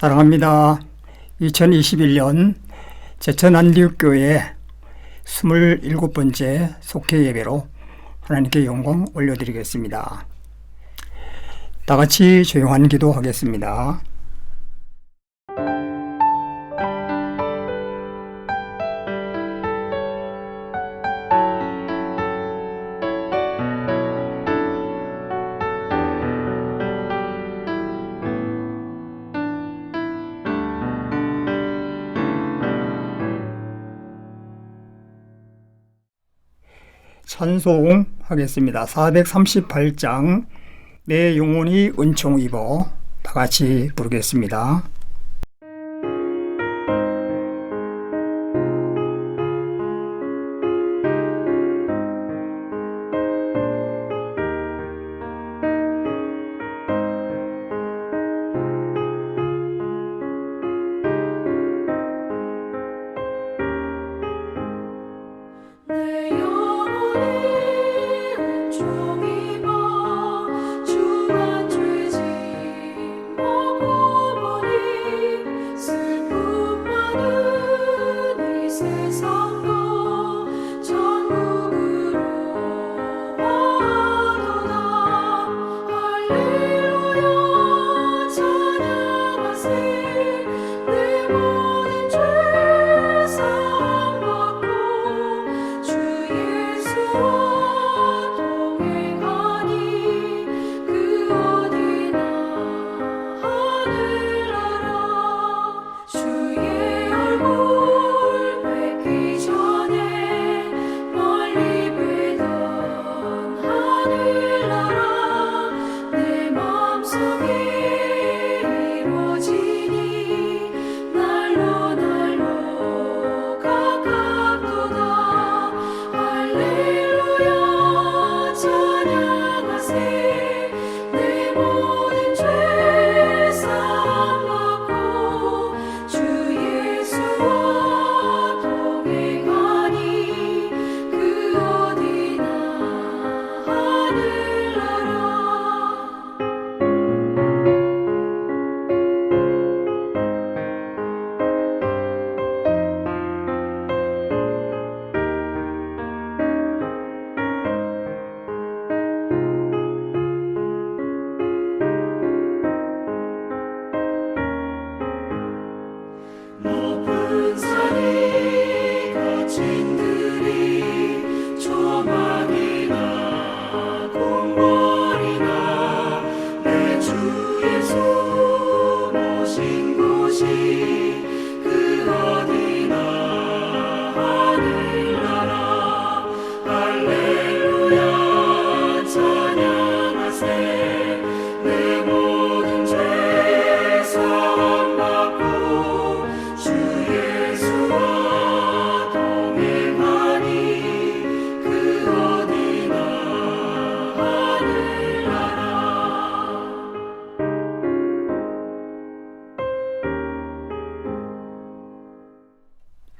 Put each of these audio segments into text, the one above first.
사랑합니다. 2021년 제천안디옥교회 27번째 속회 예배로 하나님께 영광 올려드리겠습니다. 다 같이 조용한 기도하겠습니다. 찬송 하겠습니다. 438장 내 영혼이 은총 입어 다 같이 부르겠습니다.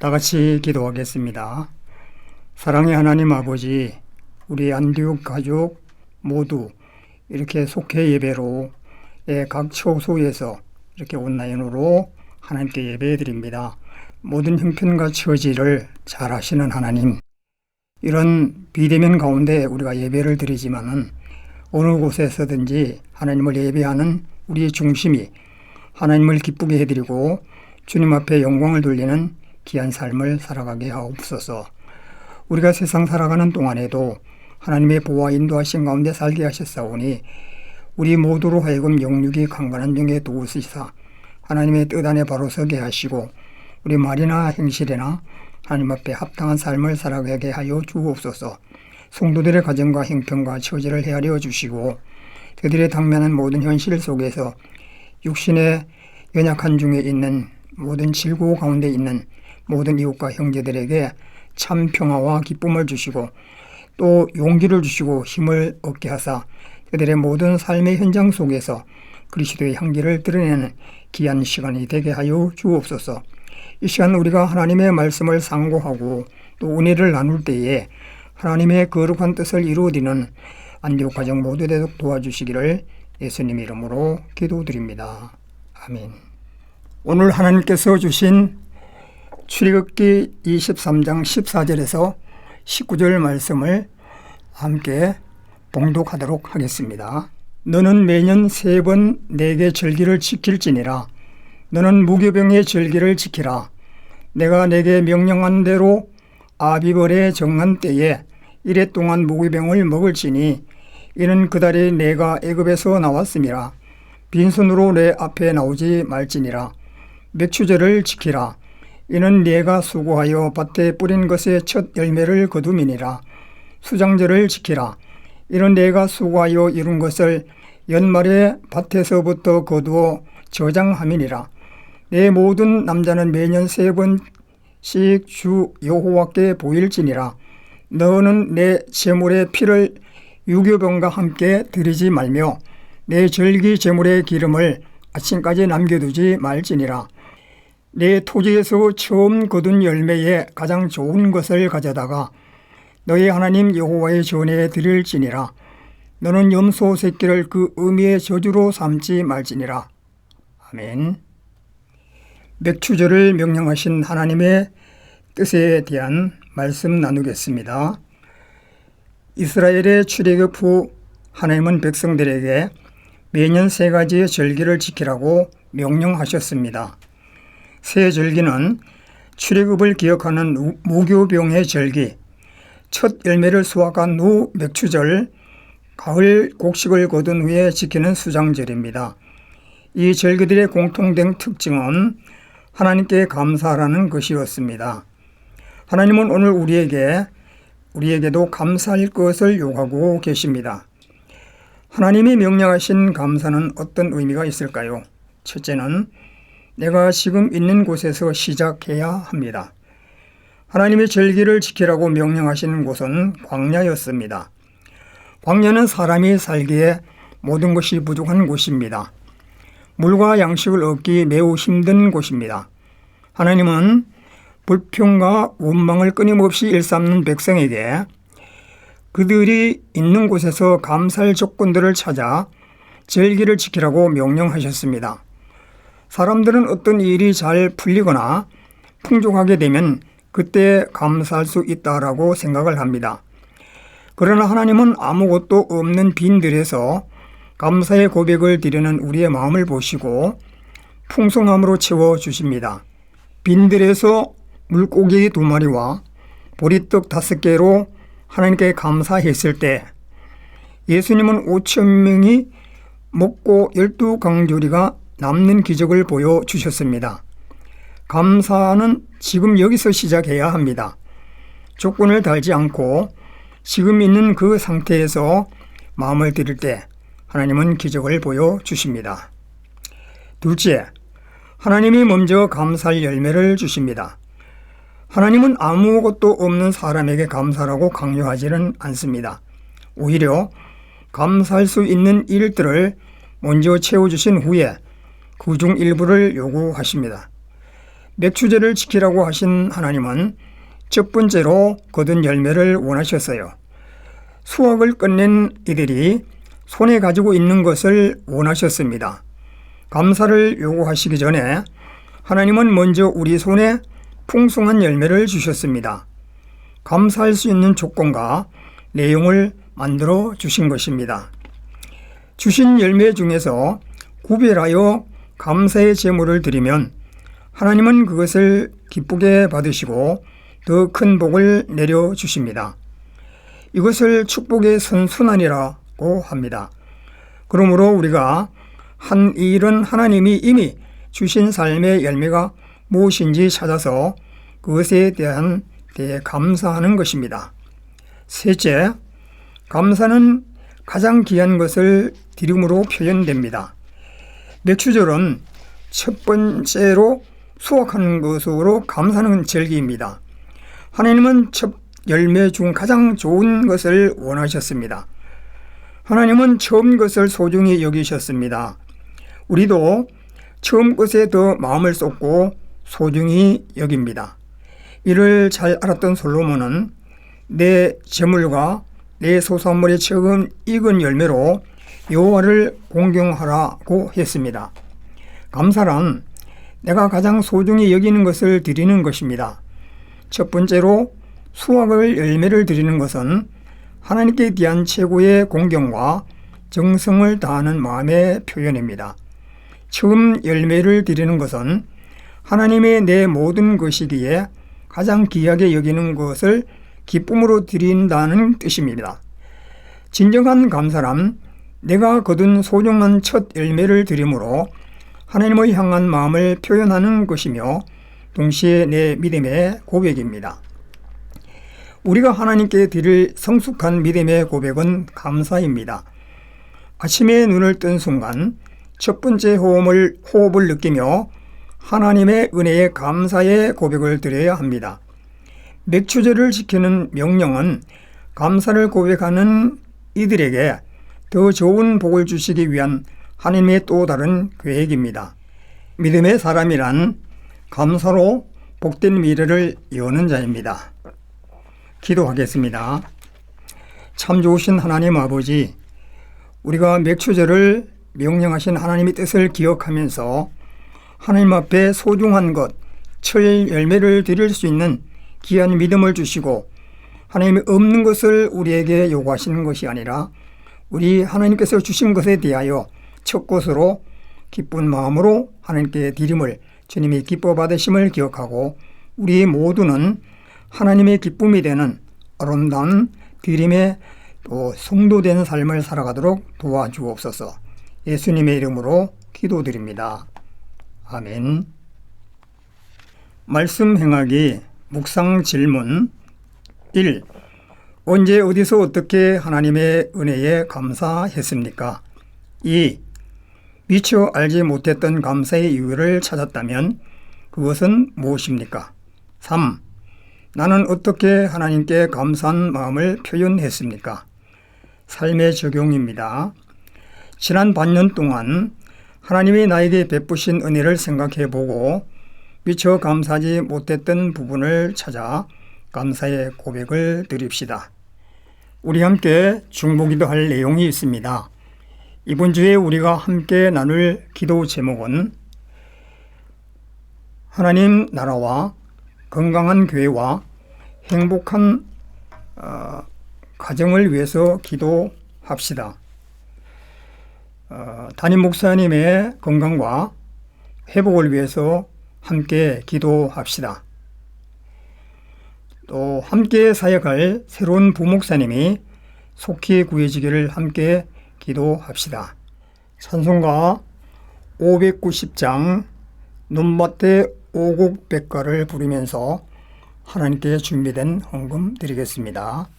다 같이 기도하겠습니다. 사랑의 하나님 아버지, 우리 안디옥 가족 모두 이렇게 속회 예배로 각 처소에서 이렇게 온라인으로 하나님께 예배드립니다. 모든 형편과 처지를 잘 아시는 하나님, 이런 비대면 가운데 우리가 예배를 드리지만은 어느 곳에서든지 하나님을 예배하는 우리의 중심이 하나님을 기쁘게 해드리고 주님 앞에 영광을 돌리는 귀한 삶을 살아가게 하옵소서. 우리가 세상 살아가는 동안에도 하나님의 보호와 인도하신 가운데 살게 하셨사오니 우리 모두로 하여금 영육이 강건한 영에 도우시사 하나님의 뜻 안에 바로 서게 하시고 우리 말이나 행실이나 하나님 앞에 합당한 삶을 살아가게 하여 주옵소서. 성도들의 가정과 형편과 처지를 헤아려 주시고 그들의 당면한 모든 현실 속에서 육신의 연약한 중에 있는 모든 질고 가운데 있는 모든 이웃과 형제들에게 참 평화와 기쁨을 주시고 또 용기를 주시고 힘을 얻게 하사 그들의 모든 삶의 현장 속에서 그리스도의 향기를 드러내는 귀한 시간이 되게 하여 주옵소서. 이 시간 우리가 하나님의 말씀을 상고하고 또 은혜를 나눌 때에 하나님의 거룩한 뜻을 이루어지는 안디옥 가정 모두 되도록 도와주시기를 예수님 이름으로 기도드립니다. 아멘. 오늘 하나님께서 주신 출애굽기 23장 14절에서 19절 말씀을 함께 봉독하도록 하겠습니다. 너는 매년 3번 내게 절기를 지킬지니라. 너는 무교병의 절기를 지키라. 내가 내게 명령한 대로 아비벌의 정한 때에 이래 동안 무교병을 먹을지니 이는 그달에 내가 애굽에서 나왔음이라. 빈손으로 내 앞에 나오지 말지니라. 맥추절을 지키라. 이는 내가 수고하여 밭에 뿌린 것의 첫 열매를 거둠이니라. 수장절을 지키라. 이는 내가 수고하여 이룬 것을 연말에 밭에서부터 거두어 저장함이니라. 내 모든 남자는 매년 3번씩 주 여호와께 보일지니라. 너는 내 제물의 피를 유교병과 함께 드리지 말며 내 절기 제물의 기름을 아침까지 남겨두지 말지니라. 내 토지에서 처음 거둔 열매에 가장 좋은 것을 가져다가 너희 하나님 여호와의 전에 드릴지니라. 너는 염소 새끼를 그 의미의 저주로 삼지 말지니라. 아멘. 맥추절을 명령하신 하나님의 뜻에 대한 말씀 나누겠습니다. 이스라엘의 출애굽 후 하나님은 백성들에게 매년 3가지의 절기를 지키라고 명령하셨습니다. 새 절기는 출애굽을 기억하는 무교병의 절기, 첫 열매를 수확한 후 맥추절, 가을 곡식을 거둔 후에 지키는 수장절입니다. 이 절기들의 공통된 특징은 하나님께 감사하라는 것이었습니다. 하나님은 오늘 우리에게도 감사할 것을 요구하고 계십니다. 하나님이 명령하신 감사는 어떤 의미가 있을까요? 첫째는 내가 지금 있는 곳에서 시작해야 합니다. 하나님의 절기를 지키라고 명령하시는 곳은 광야였습니다. 광야는 사람이 살기에 모든 것이 부족한 곳입니다. 물과 양식을 얻기 매우 힘든 곳입니다. 하나님은 불평과 원망을 끊임없이 일삼는 백성에게 그들이 있는 곳에서 감사할 조건들을 찾아 절기를 지키라고 명령하셨습니다. 사람들은 어떤 일이 잘 풀리거나 풍족하게 되면 그때 감사할 수 있다라고 생각을 합니다. 그러나 하나님은 아무것도 없는 빈들에서 감사의 고백을 드리는 우리의 마음을 보시고 풍성함으로 채워주십니다. 빈들에서 물고기 2마리와 보리떡 5개로 하나님께 감사했을 때 예수님은 5,000명이 먹고 12강조리가 남는 기적을 보여주셨습니다. 감사는 지금 여기서 시작해야 합니다. 조건을 달지 않고 지금 있는 그 상태에서 마음을 드릴 때 하나님은 기적을 보여주십니다. 둘째, 하나님이 먼저 감사할 열매를 주십니다. 하나님은 아무것도 없는 사람에게 감사라고 강요하지는 않습니다. 오히려 감사할 수 있는 일들을 먼저 채워주신 후에 그중 일부를 요구하십니다. 맥추절을 지키라고 하신 하나님은 첫 번째로 거둔 열매를 원하셨어요. 수확을 끝낸 이들이 손에 가지고 있는 것을 원하셨습니다. 감사를 요구하시기 전에 하나님은 먼저 우리 손에 풍성한 열매를 주셨습니다. 감사할 수 있는 조건과 내용을 만들어 주신 것입니다. 주신 열매 중에서 구별하여 감사의 제물을 드리면 하나님은 그것을 기쁘게 받으시고 더 큰 복을 내려주십니다. 이것을 축복의 선순환이라고 합니다. 그러므로 우리가 한 일은 하나님이 이미 주신 삶의 열매가 무엇인지 찾아서 그것에 대해 감사하는 것입니다. 셋째, 감사는 가장 귀한 것을 드림으로 표현됩니다. 맥추절은 첫 번째로 수확하는 것으로 감사하는 절기입니다. 하나님은 첫 열매 중 가장 좋은 것을 원하셨습니다. 하나님은 처음 것을 소중히 여기셨습니다. 우리도 처음 것에 더 마음을 쏟고 소중히 여깁니다. 이를 잘 알았던 솔로몬은 내 재물과 내 소산물의 처음 익은 열매로 여호와를 공경하라고 했습니다. 감사란 내가 가장 소중히 여기는 것을 드리는 것입니다. 첫 번째로 수확을 열매를 드리는 것은 하나님께 대한 최고의 공경과 정성을 다하는 마음의 표현입니다. 처음 열매를 드리는 것은 하나님의 내 모든 것이기에 가장 귀하게 여기는 것을 기쁨으로 드린다는 뜻입니다. 진정한 감사란 내가 거둔 소중한 첫 열매를 드림으로 하나님을 향한 마음을 표현하는 것이며 동시에 내 믿음의 고백입니다. 우리가 하나님께 드릴 성숙한 믿음의 고백은 감사입니다. 아침에 눈을 뜬 순간 첫 번째 호흡을 느끼며 하나님의 은혜에 감사의 고백을 드려야 합니다. 맥추제를 지키는 명령은 감사를 고백하는 이들에게 더 좋은 복을 주시기 위한 하나님의 또 다른 계획입니다. 믿음의 사람이란 감사로 복된 미래를 여는 자입니다. 기도하겠습니다. 참 좋으신 하나님 아버지, 우리가 맥추제를 명령하신 하나님의 뜻을 기억하면서 하나님 앞에 소중한 것, 철 열매를 드릴 수 있는 귀한 믿음을 주시고 하나님이 없는 것을 우리에게 요구하시는 것이 아니라 우리 하나님께서 주신 것에 대하여 첫 것으로 기쁜 마음으로 하나님께 드림을 주님이 기뻐 받으심을 기억하고 우리 모두는 하나님의 기쁨이 되는 아름다운 드림의 또 성도된 삶을 살아가도록 도와주옵소서. 예수님의 이름으로 기도드립니다. 아멘. 말씀 행하기 묵상 질문 1. 언제 어디서 어떻게 하나님의 은혜에 감사했습니까? 2. 미처 알지 못했던 감사의 이유를 찾았다면 그것은 무엇입니까? 3. 나는 어떻게 하나님께 감사한 마음을 표현했습니까? 삶의 적용입니다. 지난 반년 동안 하나님이 나에게 베푸신 은혜를 생각해보고 미처 감사하지 못했던 부분을 찾아 감사의 고백을 드립시다. 우리 함께 중보기도 할 내용이 있습니다. 이번 주에 우리가 함께 나눌 기도 제목은 하나님 나라와 건강한 교회와 행복한 가정을 위해서 기도합시다. 담임 목사님의 건강과 회복을 위해서 함께 기도합시다. 또 함께 사역할 새로운 부목사님이 속히 구해지기를 함께 기도합시다. 찬송가 590장 눈밭에 오곡백과를 부르면서 하나님께 준비된 헌금 드리겠습니다.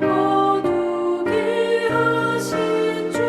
거두게 하신 주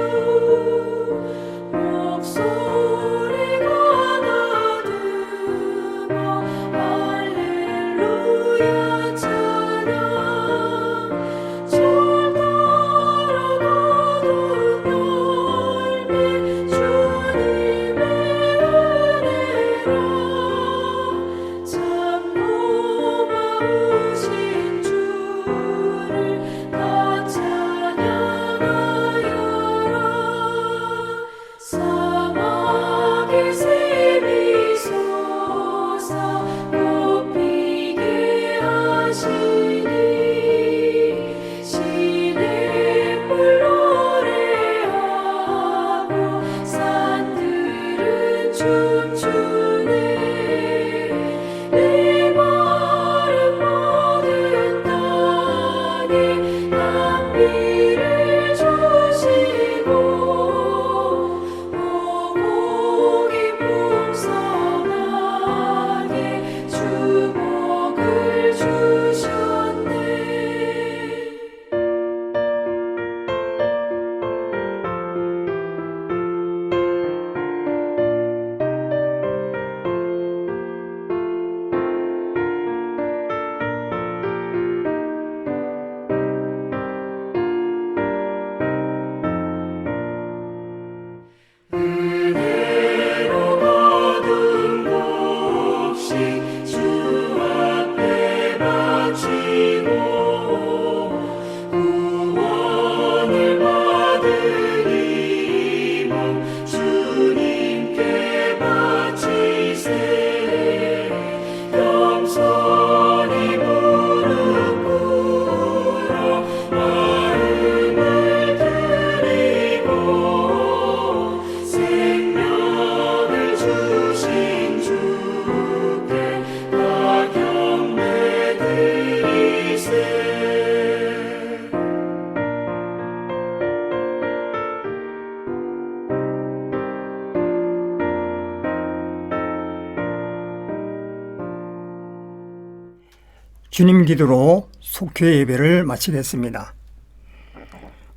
주님 기도로 속회 예배를 마치겠습니다.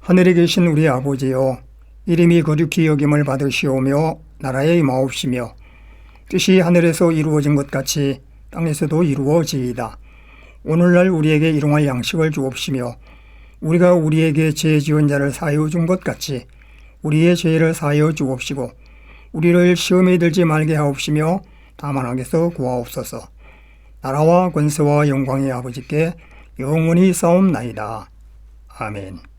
하늘에 계신 우리 아버지여, 이름이 거룩히 여김을 받으시오며 나라에 임하옵시며 뜻이 하늘에서 이루어진 것 같이 땅에서도 이루어지이다. 오늘날 우리에게 일용할 양식을 주옵시며 우리가 우리에게 죄 지은 자를 사하여 준 것 같이 우리의 죄를 사하여 주옵시고 우리를 시험에 들지 말게 하옵시며 다만 악에서 구하옵소서. 나라와 권세와 영광의 아버지께 영원히 싸움나이다. 아멘.